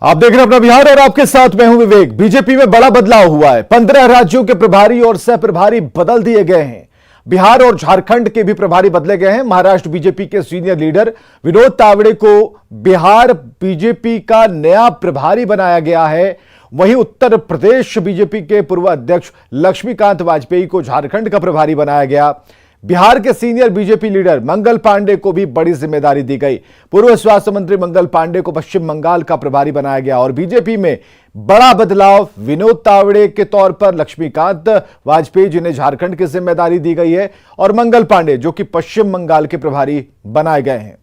आप देख रहे हैं अपना बिहार और आपके साथ मैं हूं विवेक। बीजेपी में बड़ा बदलाव हुआ है। 15 राज्यों के प्रभारी और सह प्रभारी बदल दिए गए हैं। बिहार और झारखंड के भी प्रभारी बदले गए हैं। महाराष्ट्र बीजेपी के सीनियर लीडर विनोद तावड़े को बिहार बीजेपी का नया प्रभारी बनाया गया है। वहीं उत्तर प्रदेश बीजेपी के पूर्व अध्यक्ष लक्ष्मीकांत वाजपेयी को झारखंड का प्रभारी बनाया गया। बिहार के senior BJP leader Mangal Pandey को भी बड़ी जिम्मेदारी दी गई। पूर्व स्वास्थ्य मंत्री मंगल पांडे को पश्चिम बंगाल का प्रभारी बनाया गया। और बीजेपी में बड़ा बदलाव, विनोद तावड़े के तौर पर लक्ष्मीकांत वाजपेयी जिन्हें झारखंड की जिम्मेदारी दी गई है और मंगल पांडे जो कि पश्चिम बंगाल के प्रभारी बनाए गए हैं।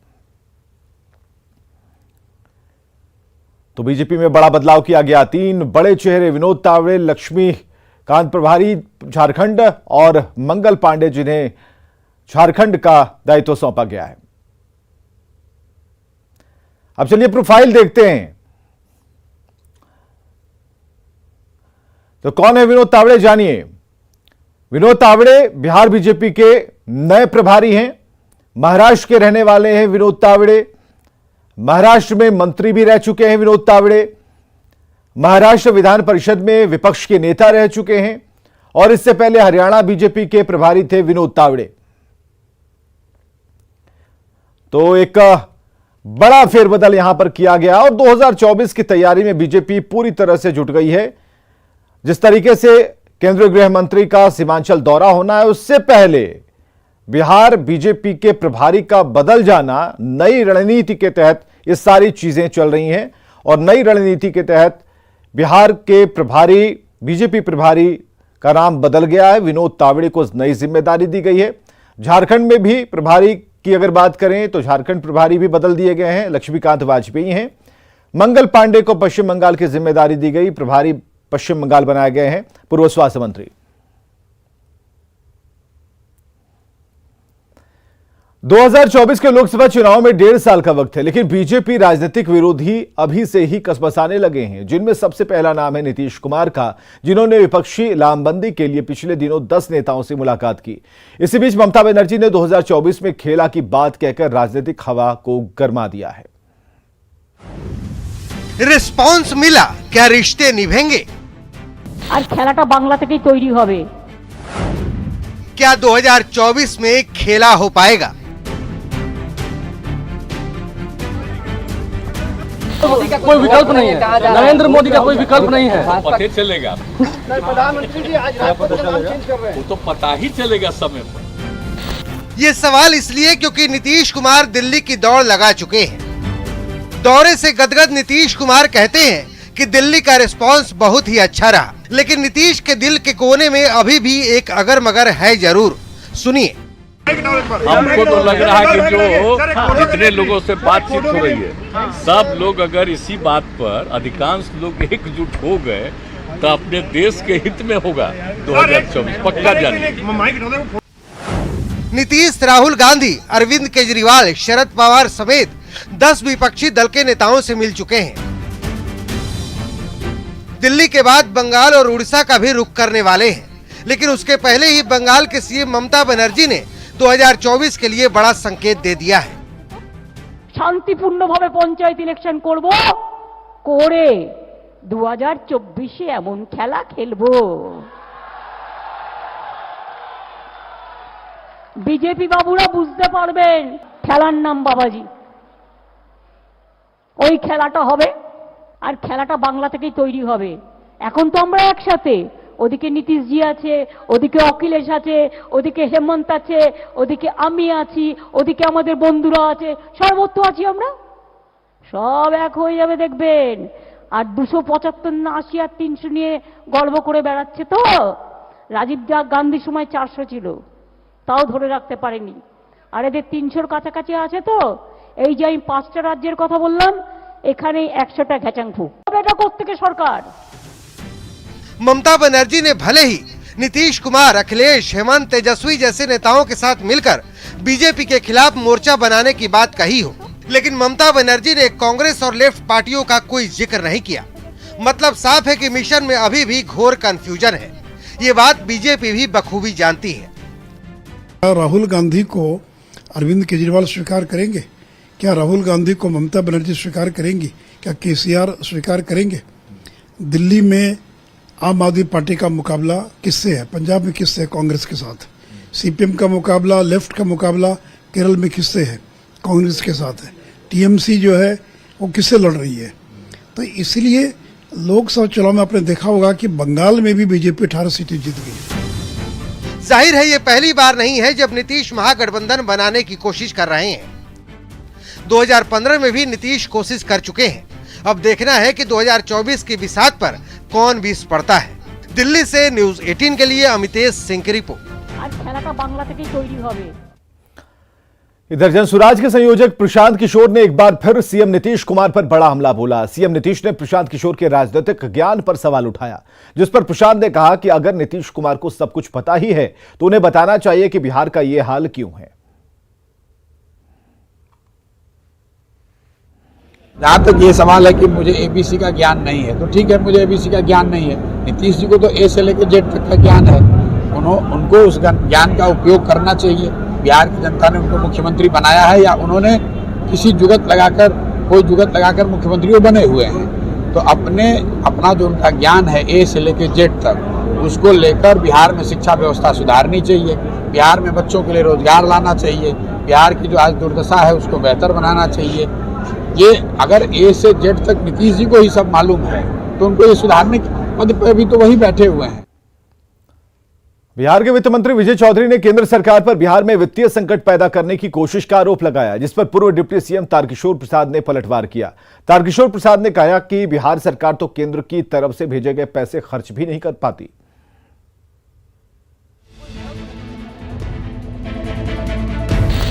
तो बीजेपी में बड़ा बदलाव किया गया। 3 बड़े चेहरे विनोद तावड़े, लक्ष्मीकांत प्रभारी झारखंड और मंगल पांडे जिन्हें झारखंड का दायित्व सौंपा गया है। अब चलिए प्रोफाइल देखते हैं। तो कौन है विनोद तावड़े, जानिए। विनोद तावड़े बिहार बीजेपी के नए प्रभारी हैं। महाराष्ट्र के रहने वाले हैं विनोद तावड़े। महाराष्ट्र में मंत्री भी रह चुके हैं विनोद तावड़े। महाराष्ट्र विधान परिषद में विपक्ष के नेता रह चुके हैं और इससे पहले हरियाणा बीजेपी के प्रभारी थे विनोद तावड़े। तो एक बड़ा फेरबदल यहां पर किया गया और 2024 की तैयारी में बीजेपी पूरी तरह से जुट गई है। जिस तरीके से केंद्रीय गृह मंत्री का सीमांचल दौरा होना है, उससे पहले बिहार बीजेपी के प्रभारी का बदल जाना, नई रणनीति के तहत ये सारी चीजें चल रही हैं। और नई रणनीति के तहत बिहार के प्रभारी, बीजेपी प्रभारी का नाम बदल गया है। विनोद तावड़े को नई जिम्मेदारी दी गई है। झारखंड में भी प्रभारी की अगर बात करें तो झारखंड प्रभारी भी बदल दिए गए हैं। लक्ष्मीकांत वाजपेयी हैं। मंगल पांडे को पश्चिम बंगाल की जिम्मेदारी दी गई। प्रभारी पश्चिम बंगाल बनाए गए हैं पूर्व स्वास्थ्य मंत्री। 2024 के लोकसभा चुनाव में 1.5 साल का वक्त है, लेकिन बीजेपी राजनीतिक विरोधी अभी से ही कसमसाने लगे हैं, जिनमें सबसे पहला नाम है नीतीश कुमार का, जिन्होंने विपक्षी लामबंदी के लिए पिछले दिनों 10 नेताओं से मुलाकात की। इसी बीच ममता बनर्जी ने 2024 में खेला की बात कहकर राजनीतिक हवा को गरमा दिया है। रिस्पॉन्स मिला, क्या रिश्ते निभेंगे? और खेलाटा बांग्ला থেকেই তৈরি হবে। क्या 2024 में खेला हो पाएगा? मोदी का कोई विकल्प नहीं है। नरेंद्र मोदी का कोई विकल्प नहीं है। पता चलेगा। प्रधानमंत्री जी आज राजपथ का नाम चेंज कर रहे हैं। वो तो पता ही चलेगा समय पर। ये सवाल इसलिए क्योंकि नीतीश कुमार दिल्ली की दौड़ लगा चुके हैं। दौरे से गदगद नीतीश कुमार कहते हैं कि दिल्ली का रिस्पांस बहुत ही अच्छा रहा, लेकिन नीतीश के दिल के कोने में अभी भी एक अगर मगर है जरूर। सुनिए। हमको तो लग रहा है कि जो जितने लोगों से बातचीत हो रही है, सब लोग अगर इसी बात पर अधिकांश लोग एकजुट हो गए तो अपने देश के हित में होगा 2024 पक्का जानिए। नीतीश, राहुल गांधी, अरविंद केजरीवाल, शरद पवार समेत 10 विपक्षी दल के नेताओं से मिल चुके हैं। दिल्ली के बाद बंगाल और उड़ीसा का भी रुख करने वाले हैं, लेकिन उसके पहले ही बंगाल के सीएम ममता बनर्जी ने 2024 के लिए बड़ा संकेत दे दिया है। শান্তিপূর্ণভাবে পঞ্চায়েত ইলেকশন করব, করে 2024 এমন খেলা খেলবো। বিজেপি বাবুরা বুঝতে পারবেন খেলার নাম বাবাজি। ওই খেলাটা হবে আর খেলাটা বাংলা থেকেই তৈরি হবে। এখন তো আমরা একসাথে, ওদিকে নীতিশজি আছে, ওদিকে অখিলেশ আছে, ওদিকে হেমন্ত আছে, ওদিকে আমি আছি, ওদিকে আমাদের বন্ধুরা আছে, সর্বত্র আছি আমরা। সব এক হয়ে যাবে দেখবেন। আর 275 না 80 আর 300 নিয়ে গর্ব করে বেড়াচ্ছে তো। রাজীব গান্ধীর সময় 400 ছিল, তাও ধরে রাখতে পারেনি। আর এদের 300-র কাছাকাছি আছে তো। এই যে আমি 5টা রাজ্যের কথা বললাম, এখানে 100টা ঘ্যাচাংফু। এটা কোত্থেকে সরকার? ममता बनर्जी ने भले ही नीतीश कुमार, अखिलेश, हेमंत, तेजस्वी जैसे नेताओं के साथ मिलकर बीजेपी के खिलाफ मोर्चा बनाने की बात कही हो, लेकिन ममता बनर्जी ने कांग्रेस और लेफ्ट पार्टियों का कोई जिक्र नहीं किया। मतलब साफ है कि मिशन में अभी भी घोर कंफ्यूजन है। ये बात बीजेपी भी बखूबी जानती है। राहुल गांधी को अरविंद केजरीवाल स्वीकार करेंगे? क्या राहुल गांधी को ममता बनर्जी स्वीकार करेंगी? क्या केसीआर स्वीकार करेंगे? दिल्ली में आम आदमी पार्टी का मुकाबला किससे है? पंजाब में किससे है? कांग्रेस के साथ। सीपीएम का मुकाबला, लेफ्ट का मुकाबला केरल में किससे है? कांग्रेस के साथ है। टीएमसी जो है वो किससे लड़ रही है? तो इसलिए लोकसभा चुनाव में आपने देखा होगा कि बंगाल में भी बीजेपी 18 सीटें जीत गई। जाहिर है ये पहली बार नहीं है जब नीतीश महागठबंधन बनाने की कोशिश कर रहे हैं। 2015 में भी नीतीश कोशिश कर चुके हैं। अब देखना है कि 2024 की बिसात पर कौन बीस पड़ता है। दिल्ली से न्यूज 18 के लिए अमितेश सिंह की रिपोर्ट। আর খেলাটা বাংলা থেকেই তৈরি হবে। इधर जनसुराज के संयोजक प्रशांत किशोर ने एक बार फिर सीएम नीतीश कुमार पर बड़ा हमला बोला। सीएम नीतीश ने प्रशांत किशोर के राजनीतिक ज्ञान पर सवाल उठाया, जिस पर प्रशांत ने कहा कि अगर नीतीश कुमार को सब कुछ पता ही है तो उन्हें बताना चाहिए कि बिहार का यह हाल क्यों है। जहां तक ये सवाल है कि मुझे एबीसी का ज्ञान नहीं है, तो ठीक है, मुझे एबीसी का ज्ञान नहीं है। नीतीश जी को तो ए से लेकर जेड तक का ज्ञान है, उनको उस ज्ञान का उपयोग करना चाहिए। बिहार की जनता ने उनको मुख्यमंत्री बनाया है या उन्होंने कोई जुगत लगाकर मुख्यमंत्री बने हुए हैं। तो अपना जो उनका ज्ञान है ए से लेकर जेड तक, उसको लेकर बिहार में शिक्षा व्यवस्था सुधारनी चाहिए, बिहार में बच्चों के लिए रोजगार लाना चाहिए, बिहार की जो आज दुर्दशा है उसको बेहतर बनाना चाहिए। ये अगर ए से जेड तक नीतीश जी को ही सब मालूम है तो उनको ये सुधारने के पद पर भी तो वही बैठे हुए हैं। बिहार के वित्त मंत्री विजय चौधरी ने केंद्र सरकार पर बिहार में वित्तीय संकट पैदा करने की कोशिश का आरोप लगाया, जिस पर पूर्व डिप्टी सीएम तारकिशोर प्रसाद ने पलटवार किया। तारकिशोर प्रसाद ने कहा कि बिहार सरकार तो केंद्र की तरफ से भेजे गए पैसे खर्च भी नहीं कर पाती।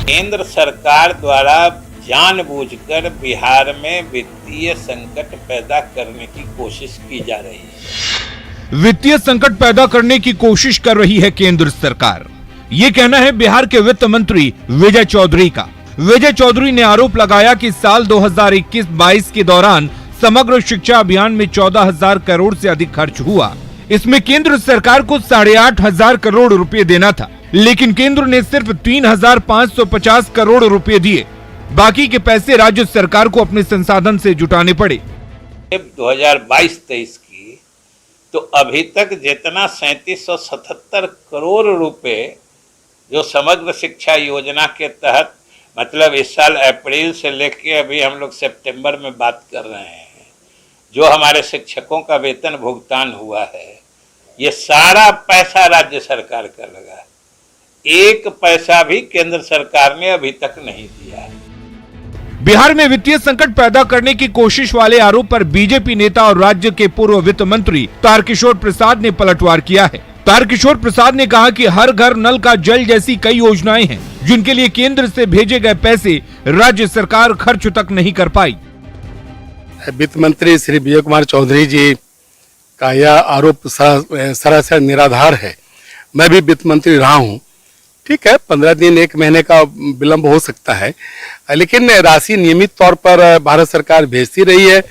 केंद्र सरकार द्वारा जानबूझकर बिहार में वित्तीय संकट पैदा करने की कोशिश की जा रही है। वित्तीय संकट पैदा करने की कोशिश कर रही है केंद्र सरकार, ये कहना है बिहार के वित्त मंत्री विजय चौधरी का। विजय चौधरी ने आरोप लगाया कि साल 2021-22 के दौरान समग्र शिक्षा अभियान में 14,000 करोड़ से अधिक खर्च हुआ। इसमें केंद्र सरकार को 8,500 करोड़ रुपए देना था, लेकिन केंद्र ने सिर्फ 3,550 करोड़ रुपए दिए। बाकी के पैसे राज्य सरकार को अपने संसाधन से जुटाने पड़े। 2022-23 की तो अभी तक जितना 3777 करोड़ रुपए जो समग्र शिक्षा योजना के तहत, मतलब इस साल अप्रैल से लेके अभी हम लोग सितंबर में बात कर रहे हैं, जो हमारे शिक्षकों का वेतन भुगतान हुआ है, ये सारा पैसा राज्य सरकार का लगा। एक पैसा भी केंद्र सरकार ने अभी तक नहीं दिया है। बिहार में वित्तीय संकट पैदा करने की कोशिश वाले आरोप पर बीजेपी नेता और राज्य के पूर्व वित्त मंत्री तारकिशोर प्रसाद ने पलटवार किया है। तारकिशोर प्रसाद ने कहा कि हर घर नल का जल जैसी कई योजनाएं हैं, जिनके लिए केंद्र से भेजे गए पैसे राज्य सरकार खर्च तक नहीं कर पाई। वित्त मंत्री श्री विजय कुमार चौधरी जी का यह आरोप सरासर निराधार है। मैं भी वित्त मंत्री रहा हूँ, ठीक है, 15 दिन 1 महीने का विलंब हो सकता है, लेकिन राशि नियमित तौर पर भारत सरकार भेजती रही है।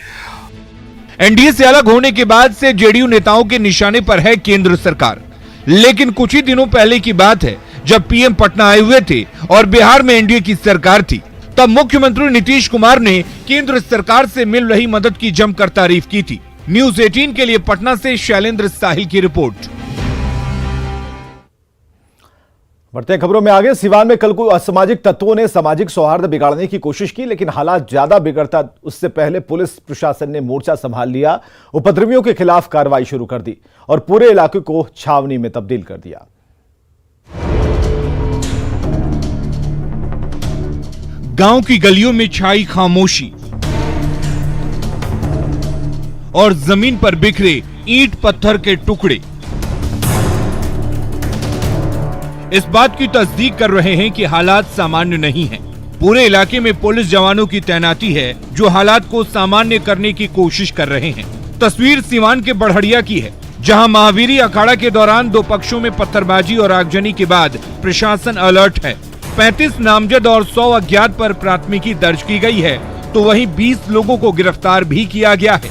एनडीए से अलग होने के बाद से जेडीयू नेताओं के निशाने पर है केंद्र सरकार, लेकिन कुछ ही दिनों पहले की बात है जब पीएम पटना आए हुए थे और बिहार में एनडीए की सरकार थी, तब मुख्यमंत्री नीतीश कुमार ने केंद्र सरकार से मिल रही मदद की जमकर तारीफ की थी। न्यूज 18 के लिए पटना से शैलेंद्र साहिल की रिपोर्ट। बढ़ते खबरों में आगे। सिवान में कल को असामाजिक तत्वों ने सामाजिक सौहार्द बिगाड़ने की कोशिश की, लेकिन हालात ज्यादा बिगड़ता उससे पहले पुलिस प्रशासन ने मोर्चा संभाल लिया, उपद्रवियों के खिलाफ कार्रवाई शुरू कर दी और पूरे इलाके को छावनी में तब्दील कर दिया। गांव की गलियों में छाई खामोशी और जमीन पर बिखरे ईंट पत्थर के टुकड़े इस बात की तस्दीक कर रहे हैं कि हालात सामान्य नहीं हैं। पूरे इलाके में पुलिस जवानों की तैनाती है, जो हालात को सामान्य करने की कोशिश कर रहे हैं। तस्वीर सिवान के बढ़ड़िया की है, जहां महावीरी अखाड़ा के दौरान 2 पक्षों में पत्थरबाजी और आगजनी के बाद प्रशासन अलर्ट है। 35 नामजद और 100 अज्ञात पर प्राथमिकी दर्ज की गई है, तो वहीं 20 लोगों को गिरफ्तार भी किया गया है।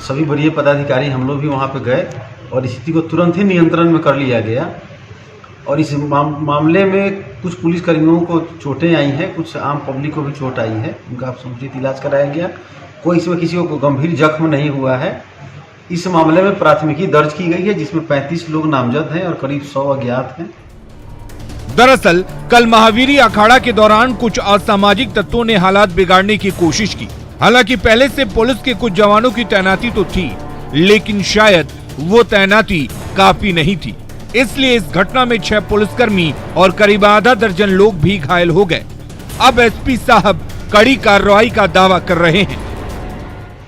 सभी वरीय पदाधिकारी हम लोग भी वहां पे गए और स्थिति को तुरंत ही नियंत्रण में कर लिया गया और इस मामले में कुछ पुलिसकर्मियों को चोटें आई हैं, कुछ आम पब्लिक को भी चोट आई है, उनका समुचित इलाज कराया गया कोई इसमें किसी को गंभीर जख्म नहीं हुआ है। इस मामले में प्राथमिकी दर्ज की गई है जिसमें 35 लोग नामजद हैं और करीब 100 अज्ञात हैं। दरअसल कल महावीरी अखाड़ा के दौरान कुछ असामाजिक तत्वों ने हालात बिगाड़ने की कोशिश की। हालांकि पहले से पुलिस के कुछ जवानों की तैनाती तो थी, लेकिन शायद वो तैनाती काफी नहीं थी, इसलिए इस घटना में 6 पुलिसकर्मी और करीब आधा दर्जन लोग भी घायल हो गए। अब एसपी साहब कड़ी कार्रवाई का दावा कर रहे हैं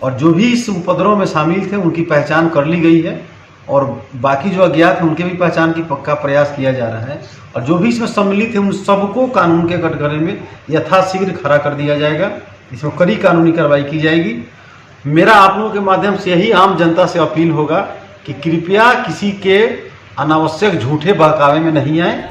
और जो भी इस उपद्रव में शामिल थे उनकी पहचान कर ली गई है और बाकी जो अज्ञात हैं उनके भी पहचान की पक्का प्रयास किया जा रहा है और जो भी इसमें सम्मिलित है उन सबको कानून के कटघरे में यथाशीघ्र खड़ा कर दिया जाएगा। इसमें कड़ी कानूनी कार्रवाई की जाएगी। मेरा आप लोगों के माध्यम से यही आम जनता से अपील होगा कि कृपया किसी के अनावश्यक झूठे बहकावे में नहीं आए।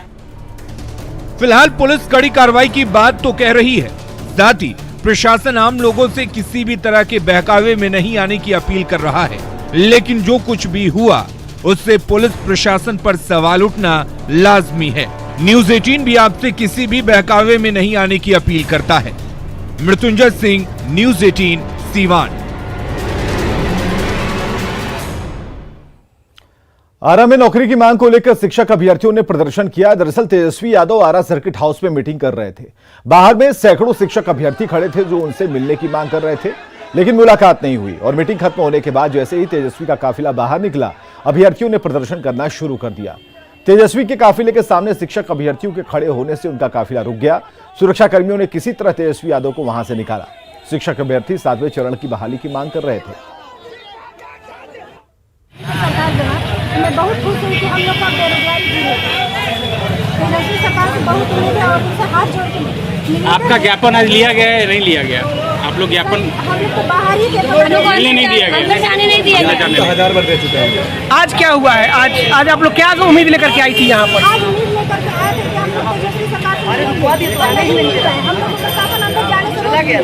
फिलहाल पुलिस कड़ी कार्रवाई की बात तो कह रही है, साथ ही प्रशासन आम लोगों से किसी भी तरह के बहकावे में नहीं आने की अपील कर रहा है। लेकिन जो कुछ भी हुआ उससे पुलिस प्रशासन पर सवाल उठना लाजमी है। न्यूज़ 18 भी आपसे किसी भी बहकावे में नहीं आने की अपील करता है। मृत्युंजय सिंह, न्यूज़ 18, सीवान। आरा में नौकरी की मांग को लेकर शिक्षक अभ्यर्थियों ने प्रदर्शन किया। दरअसल तेजस्वी यादव आरा सर्किट हाउस में मीटिंग कर रहे थे। बाहर में सैकड़ों शिक्षक अभ्यर्थी खड़े थे जो उनसे मिलने की मांग कर रहे थे, लेकिन मुलाकात नहीं हुई और मीटिंग खत्म होने के बाद जैसे ही तेजस्वी का काफिला बाहर निकला, अभ्यर्थियों ने प्रदर्शन करना शुरू कर दिया। तेजस्वी के काफिले के सामने शिक्षक अभ्यर्थियों के खड़े होने से उनका काफिला रुक गया। सुरक्षा कर्मियों ने किसी तरह तेजस्वी यादव को वहां से निकाला। शिक्षक अभ्यर्थी 7वें चरण की बहाली की मांग कर रहे थे। मैं बहुत खुश हूँ कि हम लोग का बेरोजगारी दूर हो। तेजस्वी सरकार से बहुत उम्मीद है और उनसे हाथ जोड़ के आपका ज्ञापन आज लिया गया है नहीं लिया गया? आप लोग ज्ञापन हम लोग तो बाहर ही नहीं दिया गया, अंदर जाने नहीं दिया गया। 1000 बार दे चुके हैं। आज क्या हुआ है? आज आप लोग क्या उम्मीद लेकर के आई थी यहाँ पर? आज उम्मीद लेकर के आए थे कि हम लोग तेजस्वी सरकार से नहीं मिल रहे हैं। हम लोग प्रशासन अंदर जाने से रोक दिया।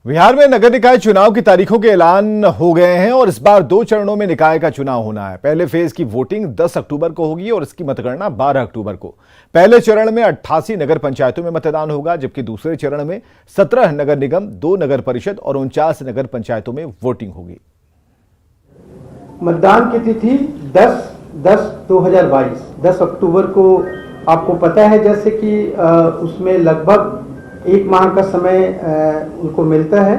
बिहार में नगर निकाय चुनाव की तारीखों के ऐलान हो गए हैं और इस बार 2 चरणों में निकाय का चुनाव होना है। पहले फेज की वोटिंग 10 अक्टूबर को होगी और इसकी मतगणना 12 अक्टूबर को। पहले चरण में 88 नगर पंचायतों में मतदान होगा, जबकि दूसरे चरण में 17 नगर निगम, 2 नगर परिषद और 49 नगर पंचायतों में वोटिंग होगी। मतदान की तिथि 10/10/2022 10 अक्टूबर को आपको पता है जैसे कि उसमें लगभग 1 माह का समय उनको मिलता है।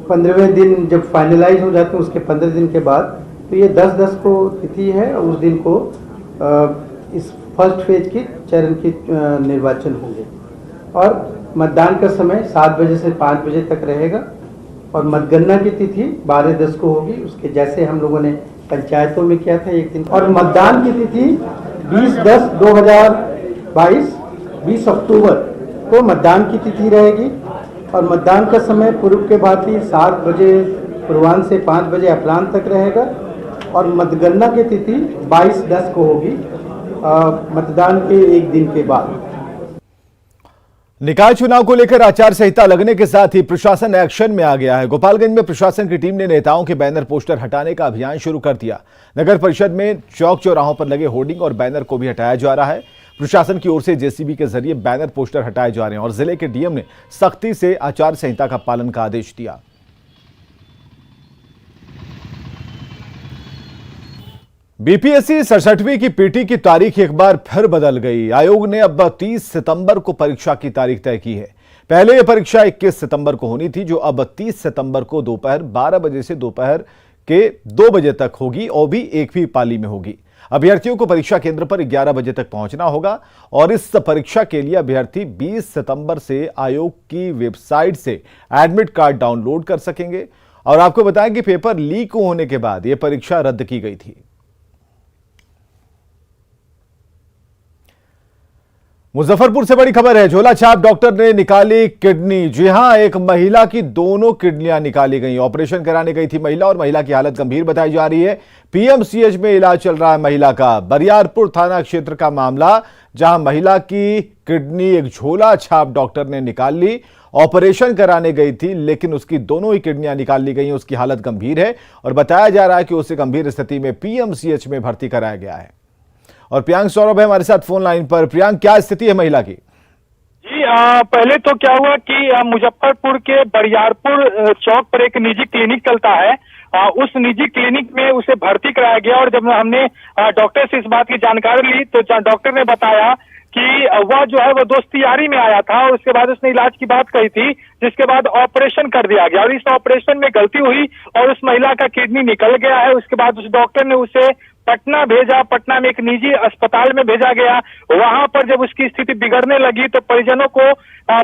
15वें दिन जब फाइनलाइज हो जाते हैं उसके 15 दिन के बाद, तो ये 10/10 को तिथि है और उस दिन को इस फर्स्ट फेज की चरण की निर्वाचन होंगे और मतदान का समय 7 बजे से 5 बजे तक रहेगा और मतगणना की तिथि 12/10 को होगी। उसके जैसे हम लोगों ने पंचायतों में किया था 1 दिन, और मतदान की तिथि 20/10/2022 20 अक्टूबर को मतदान की तिथि रहेगी और मतदान का समय पूर्व के भांति 7 बजे पूर्वाह्न से 5 बजे अपराह्न तक रहेगा और मतगणना की तिथि 22/10 को होगी मतदान के 1 दिन के बाद। निकाय चुनाव को लेकर आचार संहिता लगने के साथ ही प्रशासन एक्शन में आ गया है। गोपालगंज में प्रशासन की टीम ने नेताओं के बैनर पोस्टर हटाने का अभियान शुरू कर दिया। नगर परिषद में चौक चौराहों पर लगे होर्डिंग और बैनर को भी हटाया जा रहा है। प्रशासन की ओर से जेसीबी के जरिए बैनर पोस्टर हटाए जा रहे हैं और जिले के डीएम ने सख्ती से आचार संहिता का पालन का आदेश दिया। बीपीएससी 67वीं की पीटी की तारीख एक बार फिर बदल गई। आयोग ने अब 30 सितंबर को परीक्षा की तारीख तय की है। पहले यह परीक्षा 21 सितंबर को होनी थी, जो अब 30 सितंबर को दोपहर 12 बजे से दोपहर के 2 बजे तक होगी और भी एक ही पाली में होगी। अभ्यर्थियों को परीक्षा केंद्र पर 11 बजे तक पहुंचना होगा और इस परीक्षा के लिए अभ्यर्थी 20 सितंबर से आयोग की वेबसाइट से एडमिट कार्ड डाउनलोड कर सकेंगे। और आपको बताएं कि पेपर लीक होने के बाद यह परीक्षा रद्द की गई थी। मुजफ्फरपुर से बड़ी खबर है। झोला छाप डॉक्टर ने निकाली किडनी। जी हां, एक महिला की दोनों किडनियां निकाली गई। ऑपरेशन कराने गई थी महिला और महिला की हालत गंभीर बताई जा रही है। पीएमसीएच में इलाज चल रहा है महिला का। बरियारपुर थाना क्षेत्र का मामला, जहां महिला की किडनी एक झोला छाप डॉक्टर ने निकाल ली। ऑपरेशन कराने गई थी, लेकिन उसकी दोनों ही किडनियां निकाल ली गई। उसकी हालत गंभीर है और बताया जा रहा है कि उसे गंभीर स्थिति में पीएमसीएच में भर्ती कराया गया है। और प्रियांक सौरभ है हमारे साथ फोन लाइन पर। प्रियांक, क्या स्थिति है महिला की? जी पहले तो क्या हुआ कि मुजफ्फरपुर के बरियारपुर चौक पर एक निजी क्लिनिक चलता है। उस निजी क्लिनिक में उसे भर्ती कराया गया और जब हमने डॉक्टर से इस बात की जानकारी ली तो डॉक्टर ने बताया कि वह जो है वो दोस्तियारी में आया था और उसके बाद उसने इलाज की बात कही थी, जिसके बाद ऑपरेशन कर दिया गया और इस ऑपरेशन में गलती हुई और उस महिला का किडनी निकल गया है। उसके बाद उस डॉक्टर ने उसे पटना भेजा, पटना में एक निजी अस्पताल में भेजा गया। वहां पर जब उसकी स्थिति बिगड़ने लगी तो परिजनों को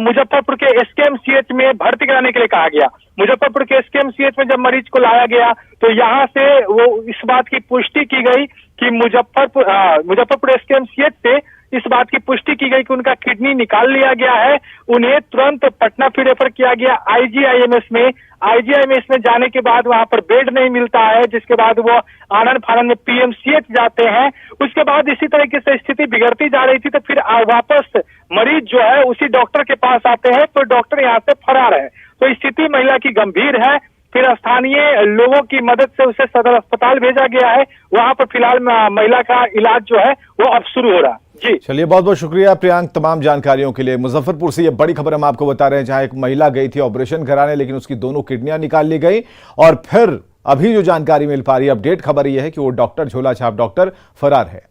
मुजफ्फरपुर के एसकेएमसीएच में भर्ती कराने के लिए कहा गया। मुजफ्फरपुर के एसकेएमसीएच में जब मरीज को लाया गया तो यहाँ से वो इस बात की पुष्टि की गई कि मुजफ्फरपुर एसकेएमसीएच से इस बात की पुष्टि की गई कि उनका किडनी निकाल लिया गया है। उन्हें तुरंत पटना फिर रेफर किया गया आईजीआईएमएस में। आईजीआईएमएस में जाने के बाद वहां पर बेड नहीं मिलता है, जिसके बाद वो आनंद फानंद में पीएमसीएच जाते हैं। उसके बाद इसी तरीके से स्थिति बिगड़ती जा रही थी तो फिर वापस मरीज जो है उसी डॉक्टर के पास आते हैं तो डॉक्टर यहाँ से फरार है। तो स्थिति महिला की गंभीर है। फिर स्थानीय लोगों की मदद से उसे सदर अस्पताल भेजा गया है। वहां पर फिलहाल महिला का इलाज जो है वो अब शुरू हो रहा। जी चलिए, बहुत बहुत शुक्रिया प्रियांक तमाम जानकारियों के लिए। मुजफ्फरपुर से ये बड़ी खबर हम आपको बता रहे हैं, जहां एक महिला गई थी ऑपरेशन कराने, लेकिन उसकी दोनों किडनियां निकाल ली गई और फिर अभी जो जानकारी मिल पा रही है, अपडेट खबर यह है कि वो डॉक्टर, झोला छाप डॉक्टर, फरार है।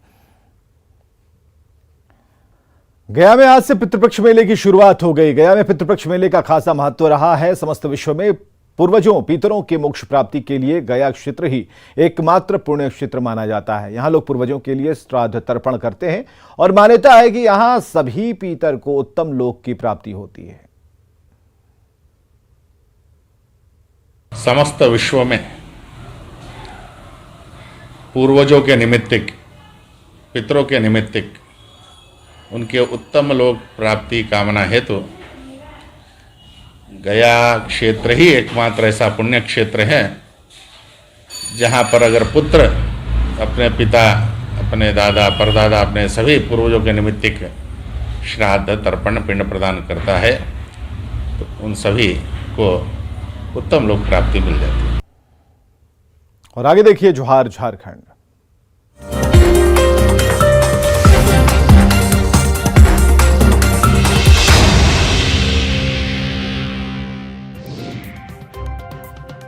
गया में आज से पितृपक्ष मेले की शुरुआत हो गई। गया में पितृपक्ष मेले का खासा महत्व रहा है। समस्त विश्व में पूर्वजों पितरों के मोक्ष प्राप्ति के लिए गया क्षेत्र ही एकमात्र पुण्य क्षेत्र माना जाता है। यहां लोग पूर्वजों के लिए श्राद्ध तर्पण करते हैं और मान्यता है कि यहां सभी पितर को उत्तम लोक की प्राप्ति होती है। समस्त विश्व में पूर्वजों के निमित्तिक, पितरों के निमित्तिक उनके उत्तम लोक प्राप्ति कामना हेतु गया क्षेत्र ही एकमात्र ऐसा पुण्य क्षेत्र है जहाँ पर अगर पुत्र अपने पिता, अपने दादा, परदादा, अपने सभी पूर्वजों के निमित्तिक श्राद्ध तर्पण पिंड प्रदान करता है तो उन सभी को उत्तम लोक प्राप्ति मिल जाती है। और आगे देखिए जोहार झारखंड।